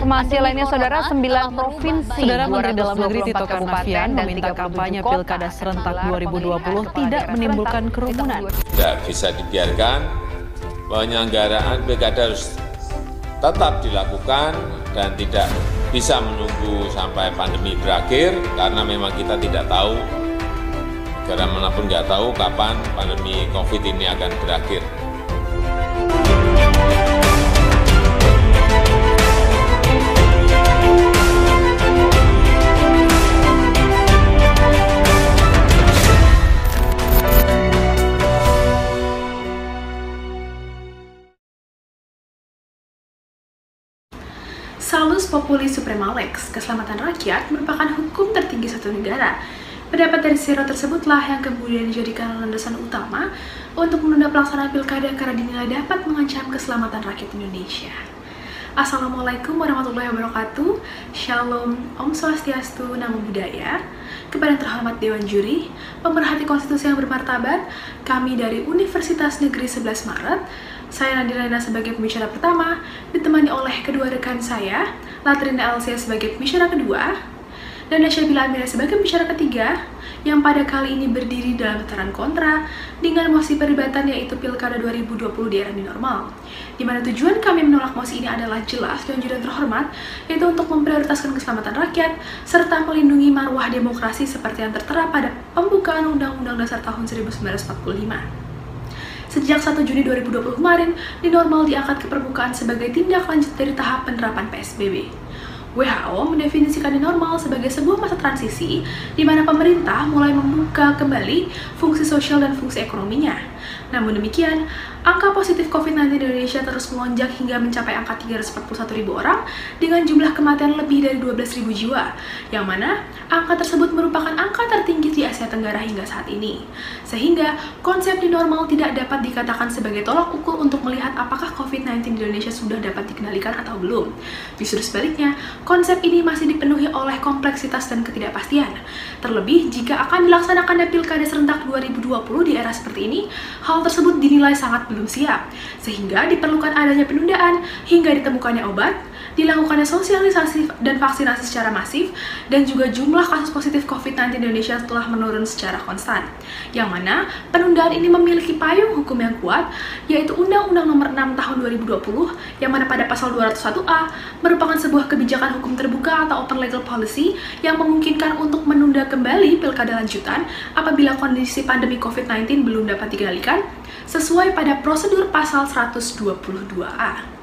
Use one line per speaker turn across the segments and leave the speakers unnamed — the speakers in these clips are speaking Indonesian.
Informasi lainnya, Saudara, 9 provinsi,
Saudara Menteri Dalam Negeri Tito Karnavian meminta kampanye Pilkada serentak 2020 tidak menimbulkan kerumunan.
Tidak bisa dibiarkan, penyelenggaraan Pilkada harus tetap dilakukan dan tidak bisa menunggu sampai pandemi berakhir, karena memang kita tidak tahu, negara manapun nggak tahu kapan pandemi COVID ini akan berakhir.
Salus Populi Suprema Lex, keselamatan rakyat merupakan hukum tertinggi suatu negara. Pendapat dari Sero tersebutlah yang kemudian dijadikan landasan utama untuk menunda pelaksanaan pilkada karena dinilai dapat mengancam keselamatan rakyat Indonesia. Assalamualaikum warahmatullahi wabarakatuh. Shalom, Om Swastiastu, Namo Buddhaya. Kepada yang terhormat Dewan Juri, pemerhati konstitusi yang bermartabat, kami dari Universitas Negeri 11 Maret, saya Nadira sebagai pembicara pertama, ditemani oleh kedua rekan saya, Latrina Elsia sebagai pembicara kedua, dan Nasyabila Amira sebagai pembicara ketiga, yang pada kali ini berdiri dalam tataran kontra dengan mosi perdebatan yaitu Pilkada 2020 di era new normal, di mana tujuan kami menolak mosi ini adalah jelas dan juga terhormat, yaitu untuk memprioritaskan keselamatan rakyat serta melindungi marwah demokrasi seperti yang tertera pada pembukaan Undang-Undang Dasar tahun 1945. Sejak 1 Juni 2020 kemarin, new normal diangkat ke permukaan sebagai tindak lanjut dari tahap penerapan PSBB. WHO mendefinisikan new normal sebagai sebuah masa transisi di mana pemerintah mulai membuka kembali fungsi sosial dan fungsi ekonominya. Namun demikian, angka positif COVID-19 di Indonesia terus melonjak hingga mencapai angka 341.000 orang dengan jumlah kematian lebih dari 12.000 jiwa, yang mana angka tersebut merupakan angka tertinggi di Asia Tenggara hingga saat ini. Sehingga konsep new normal tidak dapat dikatakan sebagai tolak ukur untuk melihat apakah COVID-19 di Indonesia sudah dapat dikendalikan atau belum. Justru sebaliknya, konsep ini masih dipenuhi oleh kompleksitas dan ketidakpastian. Terlebih jika akan dilaksanakannya Pilkada serentak 2020 di era seperti ini, hal tersebut dinilai sangat belum siap, sehingga diperlukan adanya penundaan hingga ditemukannya obat, dilakukannya sosialisasi dan vaksinasi secara masif, dan juga jumlah kasus positif COVID-19 di Indonesia telah menurun secara konstan. Yang mana penundaan ini memiliki payung hukum yang kuat, yaitu Undang-Undang Nomor 6 Tahun 2020, yang mana pada pasal 201A merupakan sebuah kebijakan hukum terbuka atau open legal policy yang memungkinkan untuk menunda kembali pilkada lanjutan apabila kondisi pandemi COVID-19 belum dapat dikendalikan sesuai pada prosedur pasal 122A.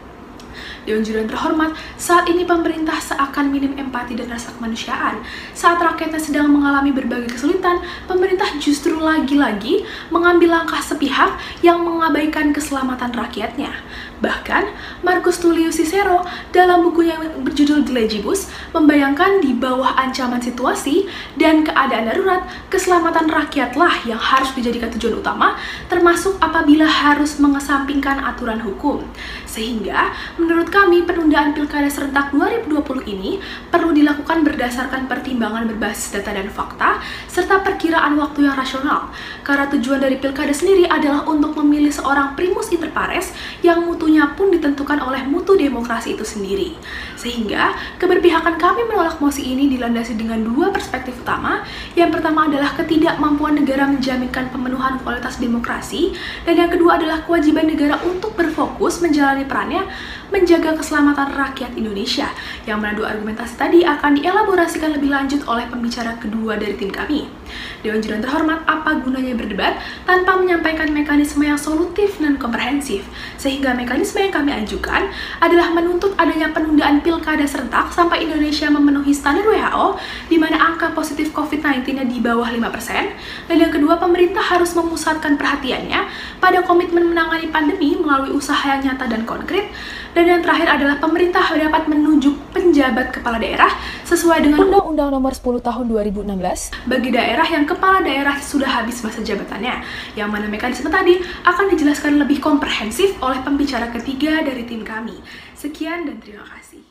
Dewan Juri yang terhormat, saat ini pemerintah seakan minim empati dan rasa kemanusiaan. Saat rakyatnya sedang mengalami berbagai kesulitan, pemerintah justru lagi-lagi mengambil langkah sepihak yang mengabaikan keselamatan rakyatnya. Bahkan, Marcus Tullius Cicero dalam bukunya yang berjudul De Legibus membayangkan di bawah ancaman situasi dan keadaan darurat, keselamatan rakyatlah yang harus dijadikan tujuan utama, termasuk apabila harus mengesampingkan aturan hukum. Sehingga, menurut kami, penundaan Pilkada serentak 2020 ini perlu dilakukan berdasarkan pertimbangan berbasis data dan fakta, serta perkiraan waktu yang rasional. Karena tujuan dari Pilkada sendiri adalah untuk memilih seorang primus inter pares yang mutunya pun ditentukan oleh mutu demokrasi itu sendiri. Sehingga, keberpihakan kami menolak mosi ini dilandasi dengan dua perspektif utama. Yang pertama adalah ketidakmampuan negara menjaminkan pemenuhan kualitas demokrasi, dan yang kedua adalah kewajiban negara untuk berfokus menjalani perannya menjaga keselamatan rakyat Indonesia, yang mana dua argumentasi tadi akan dielaborasikan lebih lanjut oleh pembicara kedua dari tim kami. Dewan Juri yang terhormat, apa gunanya berdebat tanpa menyampaikan mekanisme yang solutif dan komprehensif? Sehingga mekanisme yang kami ajukan adalah menuntut adanya penundaan pilkada serentak sampai Indonesia memenuhi standar WHO, di mana angka positif COVID-19-nya di bawah 5%, dan yang kedua, pemerintah harus memusatkan perhatiannya pada komitmen menangani pandemi melalui usaha yang nyata dan konkret, dan yang terakhir adalah pemerintah dapat menunjuk penjabat kepala daerah sesuai dengan Undang-Undang Nomor 10 Tahun 2016 bagi daerah yang kepala daerah sudah habis masa jabatannya, yang mana mekanisme tadi akan dijelaskan lebih komprehensif oleh pembicara ketiga dari tim kami. Sekian dan terima kasih.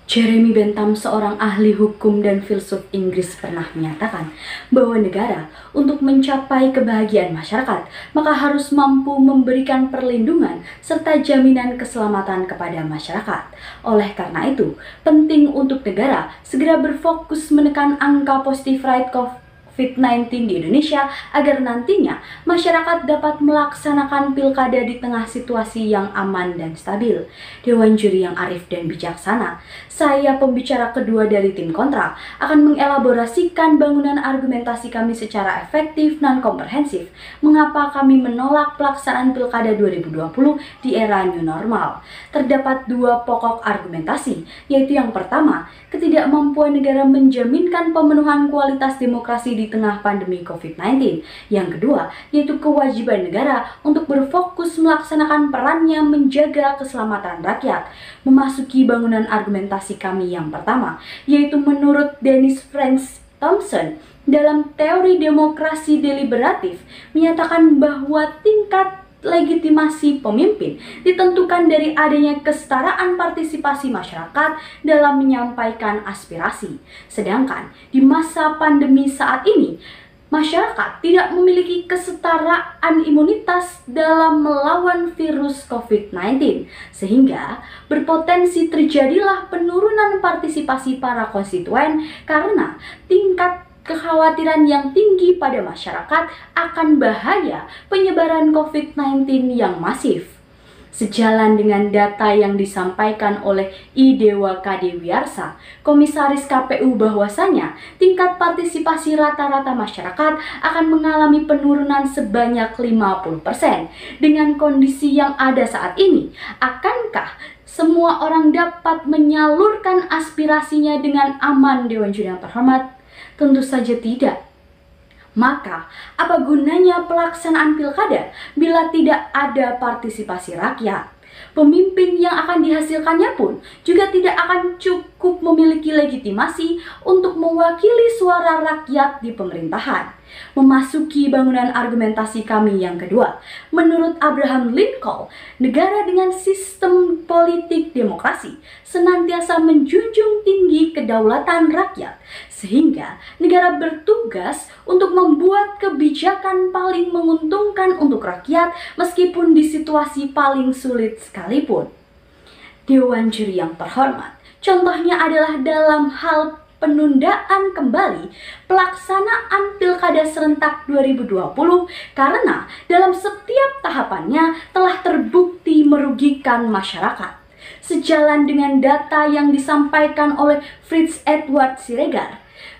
Jeremy Bentham, seorang ahli hukum dan filsuf Inggris, pernah menyatakan bahwa negara untuk mencapai kebahagiaan masyarakat maka harus mampu memberikan perlindungan serta jaminan keselamatan kepada masyarakat. Oleh karena itu, penting untuk negara segera berfokus menekan angka positif rate COVID-19 di Indonesia agar nantinya masyarakat dapat melaksanakan pilkada di tengah situasi yang aman dan stabil. Dewan juri yang arif dan bijaksana, saya pembicara kedua dari tim kontra akan mengelaborasikan bangunan argumentasi kami secara efektif dan komprehensif mengapa kami menolak pelaksanaan pilkada 2020 di era new normal. Terdapat dua pokok argumentasi, yaitu yang pertama, ketidakmampuan negara menjaminkan pemenuhan kualitas demokrasi di tengah pandemi COVID-19. Yang kedua, yaitu kewajiban negara untuk berfokus melaksanakan perannya menjaga keselamatan rakyat. Memasuki bangunan argumentasi kami yang pertama, yaitu menurut Dennis Franz Thompson, dalam teori demokrasi deliberatif, menyatakan bahwa tingkat legitimasi pemimpin ditentukan dari adanya kesetaraan partisipasi masyarakat dalam menyampaikan aspirasi. Sedangkan di masa pandemi saat ini, masyarakat tidak memiliki kesetaraan imunitas dalam melawan virus COVID-19, sehingga berpotensi terjadilah penurunan partisipasi para konstituen karena tingkat kekhawatiran yang tinggi pada masyarakat akan bahaya penyebaran COVID-19 yang masif. Sejalan dengan data yang disampaikan oleh I Dewa Kadewiarsa, Komisaris KPU, bahwasanya tingkat partisipasi rata-rata masyarakat akan mengalami penurunan sebanyak 50%. Dengan kondisi yang ada saat ini, akankah semua orang dapat menyalurkan aspirasinya dengan aman, Dewan Juri yang terhormat? Tentu saja tidak. Maka, apa gunanya pelaksanaan pilkada bila tidak ada partisipasi rakyat? Pemimpin yang akan dihasilkannya pun juga tidak akan cukup memiliki legitimasi untuk mewakili suara rakyat di pemerintahan. Memasuki bangunan argumentasi kami yang kedua, menurut Abraham Lincoln, negara dengan sistem politik demokrasi senantiasa menjunjung tinggi kedaulatan rakyat, sehingga negara bertugas untuk membuat kebijakan paling menguntungkan untuk rakyat meskipun di situasi paling sulit sekalipun. Dewan juri yang terhormat, contohnya adalah dalam hal penundaan kembali pelaksanaan Pilkada serentak 2020 karena dalam setiap tahapannya telah terbukti merugikan masyarakat. Sejalan dengan data yang disampaikan oleh Fritz Edward Siregar,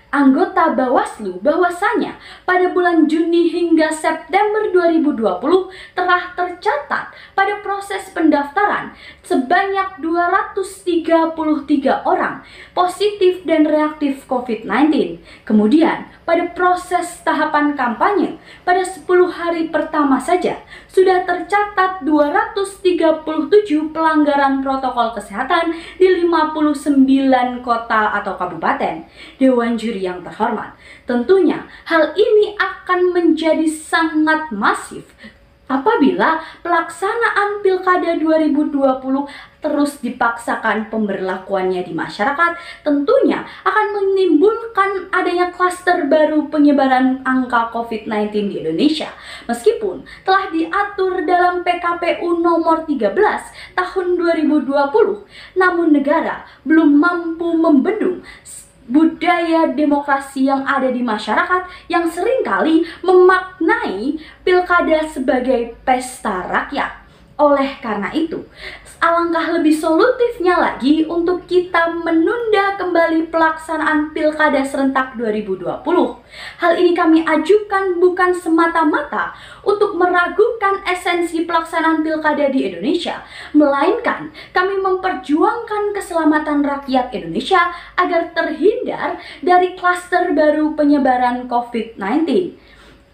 anggota Bawaslu, bahwasanya pada bulan Juni hingga September 2020 telah tercatat pada proses pendaftaran sebanyak 233 orang positif dan reaktif COVID-19. Kemudian pada proses tahapan kampanye pada 10 hari pertama saja sudah tercatat 237 pelanggaran protokol kesehatan di 59 kota atau kabupaten. Dewan juri yang terhormat, tentunya hal ini akan menjadi sangat masif apabila pelaksanaan Pilkada 2020 terus dipaksakan pemberlakuannya di masyarakat. Tentunya akan menimbulkan adanya klaster baru penyebaran angka COVID-19 di Indonesia. Meskipun telah diatur dalam PKPU nomor 13 tahun 2020, namun negara belum mampu membendung budaya demokrasi yang ada di masyarakat yang seringkali memaknai pilkada sebagai pesta rakyat. Oleh karena itu, alangkah lebih solutifnya lagi untuk kita menunda kembali pelaksanaan Pilkada serentak 2020. Hal ini kami ajukan bukan semata-mata untuk meragukan esensi pelaksanaan pilkada di Indonesia, melainkan kami memperjuangkan keselamatan rakyat Indonesia agar terhindar dari klaster baru penyebaran COVID-19.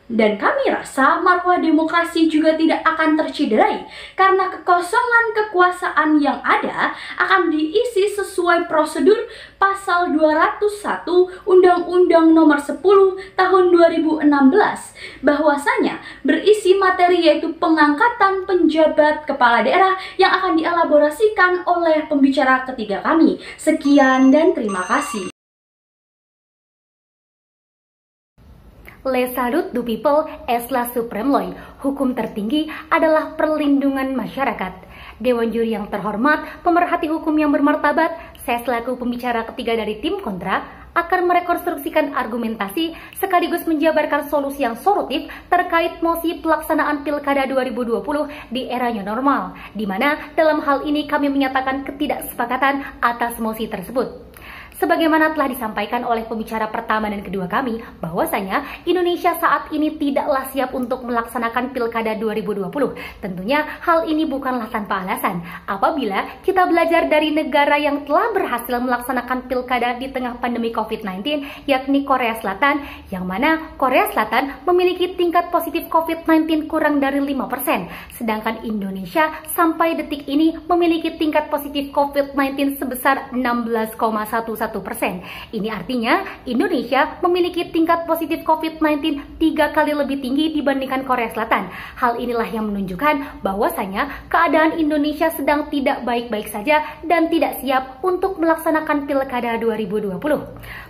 Dan kami rasa marwah demokrasi juga tidak akan tercederai karena kekosongan kekuasaan yang ada akan diisi sesuai prosedur pasal 201 Undang-Undang Nomor 10 Tahun 2016 bahwasanya berisi materi yaitu pengangkatan penjabat kepala daerah yang akan dielaborasikan oleh pembicara ketiga kami. Sekian dan terima kasih.
Le salut du people es la supreme loi. Hukum tertinggi adalah perlindungan masyarakat. Dewan juri yang terhormat, pemerhati hukum yang bermartabat, saya selaku pembicara ketiga dari tim kontra akan merekonstruksikan argumentasi sekaligus menjabarkan solusi yang solutif terkait mosi pelaksanaan Pilkada 2020 di era new normal, di mana dalam hal ini kami menyatakan ketidaksepakatan atas mosi tersebut. Sebagaimana telah disampaikan oleh pembicara pertama dan kedua kami, bahwasanya Indonesia saat ini tidaklah siap untuk melaksanakan Pilkada 2020. Tentunya hal ini bukanlah tanpa alasan. Apabila kita belajar dari negara yang telah berhasil melaksanakan Pilkada di tengah pandemi COVID-19, yakni Korea Selatan, yang mana Korea Selatan memiliki tingkat positif COVID-19 kurang dari 5%, sedangkan Indonesia sampai detik ini memiliki tingkat positif COVID-19 sebesar 16,11%. Ini artinya Indonesia memiliki tingkat positif COVID-19 3 kali lebih tinggi dibandingkan Korea Selatan. Hal inilah yang menunjukkan bahwasanya keadaan Indonesia sedang tidak baik-baik saja dan tidak siap untuk melaksanakan Pilkada 2020.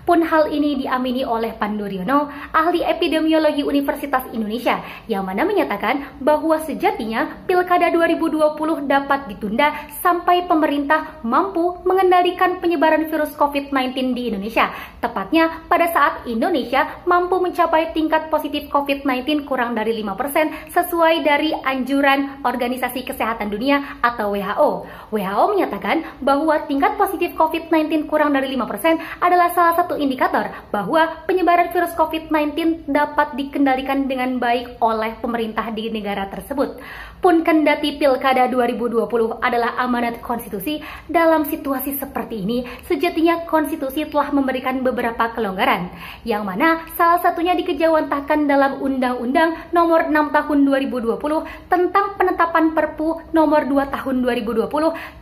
Pun hal ini diamini oleh Pandu Riono, ahli epidemiologi Universitas Indonesia, yang mana menyatakan bahwa sejatinya Pilkada 2020 dapat ditunda sampai pemerintah mampu mengendalikan penyebaran virus COVID-19 di Indonesia, tepatnya pada saat Indonesia mampu mencapai tingkat positif COVID-19 kurang dari 5% sesuai dari anjuran Organisasi Kesehatan Dunia atau WHO. WHO menyatakan bahwa tingkat positif COVID-19 kurang dari 5% adalah salah satu indikator bahwa penyebaran virus COVID-19 dapat dikendalikan dengan baik oleh pemerintah di negara tersebut. Pun kendati Pilkada 2020 adalah amanat konstitusi, dalam situasi seperti ini sejatinya konstitusi telah memberikan beberapa kelonggaran, yang mana salah satunya dikejawantahkan dalam Undang-Undang Nomor 6 Tahun 2020 tentang penetapan Perpu Nomor 2 Tahun 2020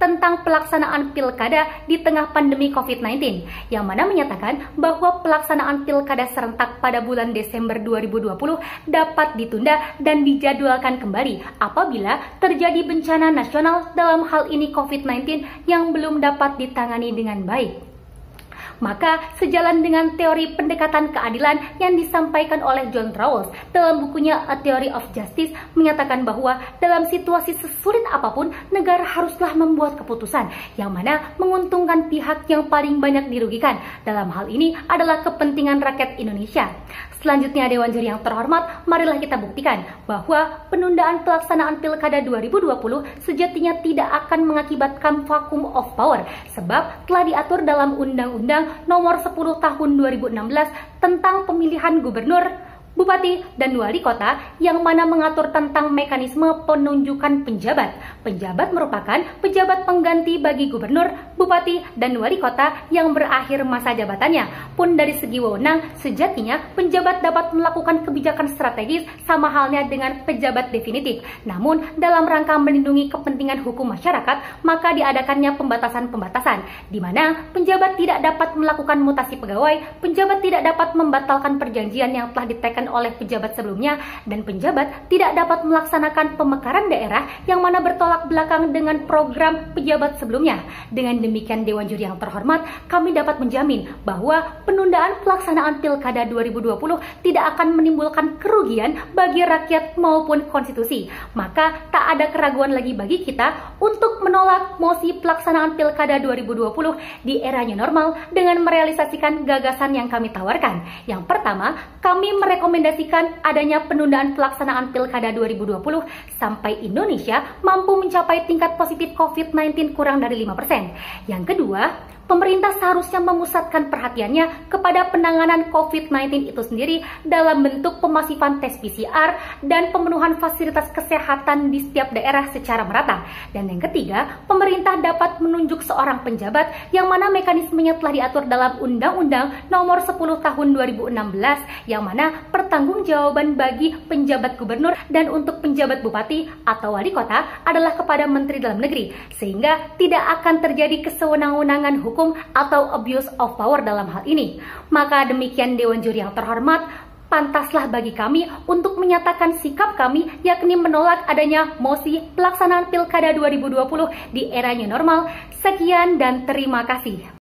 tentang pelaksanaan Pilkada di tengah pandemi COVID-19, yang mana menyatakan bahwa pelaksanaan Pilkada serentak pada bulan Desember 2020 dapat ditunda dan dijadwalkan kembali apabila terjadi bencana nasional, dalam hal ini COVID-19, yang belum dapat ditangani dengan baik. Maka sejalan dengan teori pendekatan keadilan yang disampaikan oleh John Rawls dalam bukunya A Theory of Justice, menyatakan bahwa dalam situasi sesulit apapun, negara haruslah membuat keputusan yang mana menguntungkan pihak yang paling banyak dirugikan. Dalam hal ini adalah kepentingan rakyat Indonesia. Selanjutnya, Dewan Juri yang terhormat, marilah kita buktikan bahwa penundaan pelaksanaan Pilkada 2020 sejatinya tidak akan mengakibatkan vacuum of power, sebab telah diatur dalam Undang-Undang Nomor 10 Tahun 2016 tentang pemilihan gubernur, bupati, dan wali kota, yang mana mengatur tentang mekanisme penunjukan penjabat. Penjabat merupakan pejabat pengganti bagi gubernur, bupati, dan wali kota yang berakhir masa jabatannya. Pun dari segi wewenang, sejatinya penjabat dapat melakukan kebijakan strategis sama halnya dengan pejabat definitif. Namun, dalam rangka melindungi kepentingan hukum masyarakat, maka diadakannya pembatasan-pembatasan, di mana penjabat tidak dapat melakukan mutasi pegawai, penjabat tidak dapat membatalkan perjanjian yang telah diteken oleh pejabat sebelumnya, dan penjabat tidak dapat melaksanakan pemekaran daerah yang mana bertolak belakang dengan program pejabat sebelumnya. Dengan demikian, Dewan Juri yang terhormat, kami dapat menjamin bahwa penundaan pelaksanaan Pilkada 2020 tidak akan menimbulkan kerugian bagi rakyat maupun konstitusi. Maka tak ada keraguan lagi bagi kita untuk menolak mosi pelaksanaan Pilkada 2020 di era new normal dengan merealisasikan gagasan yang kami tawarkan. Yang pertama, kami merekomendasikan adanya penundaan pelaksanaan Pilkada 2020 sampai Indonesia mampu mencapai tingkat positif COVID-19 kurang dari 5%. Yang kedua, pemerintah seharusnya memusatkan perhatiannya kepada penanganan COVID-19 itu sendiri dalam bentuk pemasifan tes PCR dan pemenuhan fasilitas kesehatan di setiap daerah secara merata. Dan yang ketiga, pemerintah dapat menunjuk seorang penjabat yang mana mekanismenya telah diatur dalam Undang-Undang Nomor 10 Tahun 2016, yang mana pertanggungjawaban bagi penjabat gubernur dan untuk penjabat bupati atau wali kota adalah kepada Menteri Dalam Negeri, sehingga tidak akan terjadi kesewenang-wenangan hukum atau abuse of power dalam hal ini. Maka demikian Dewan Juri yang terhormat, pantaslah bagi kami untuk menyatakan sikap kami, yakni menolak adanya mosi pelaksanaan Pilkada 2020 di era new normal. Sekian dan terima kasih.